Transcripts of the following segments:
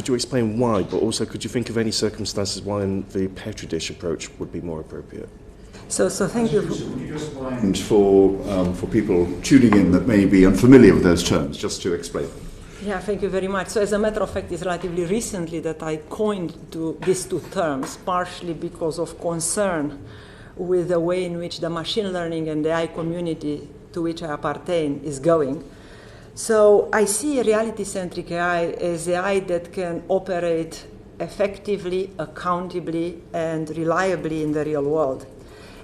could you explain why, but also could you think of any circumstances why the Petri dish approach would be more appropriate? So thank you. Would you just mind for people tuning in that may be unfamiliar with those terms, just to explain them? Yeah, thank you very much. So as a matter of fact, it's relatively recently that I coined these two terms, partially because of concern with the way in which the machine learning and the AI community to which I appertain is going. So I see reality-centric AI as AI that can operate effectively, accountably, and reliably in the real world,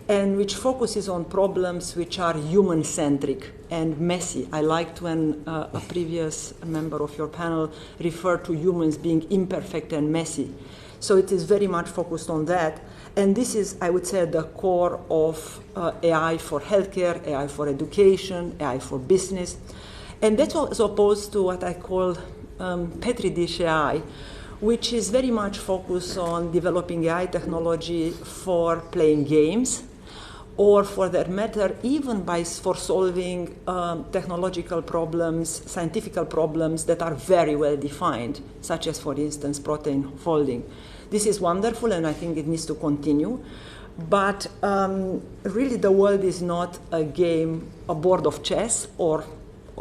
and which focuses on problems which are human-centric and messy. I liked when a previous member of your panel referred to humans being imperfect and messy. So it is very much focused on that. And this is, I would say, at the core of AI for healthcare, AI for education, AI for business. And that's as opposed to what I call Petri dish AI, which is very much focused on developing AI technology for playing games, or for that matter, even for solving technological problems, scientific problems that are very well defined, such as, for instance, protein folding. This is wonderful, and I think it needs to continue. But really, the world is not a game, a board of chess, or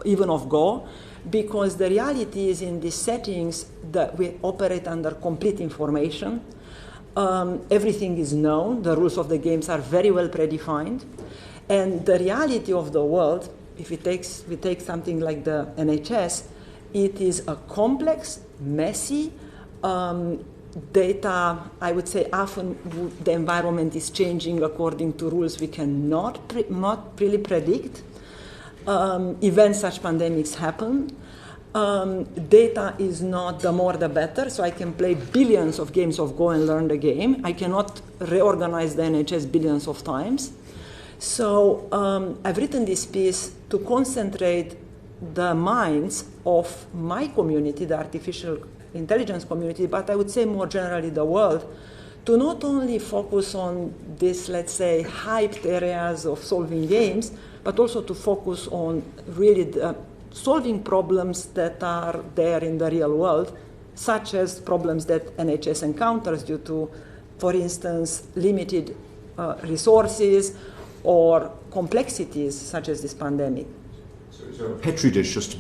even of Go, because the reality is in these settings that we operate under complete information. Everything is known. The rules of the games are very well predefined. And the reality of the world, if we take something like the NHS, it is a complex, messy data. I would say often the environment is changing according to rules we cannot not really predict. Events such pandemics happen. Data is not the more the better, so I can play billions of games of Go and learn the game. I cannot reorganize the NHS billions of times. So I've written this piece to concentrate the minds of my community, the artificial intelligence community, but I would say more generally the world, to not only focus on this, let's say, hyped areas of solving games, but also to focus on really solving problems that are there in the real world, such as problems that NHS encounters due to, for instance, limited resources or complexities such as this pandemic. So Petri dish, just to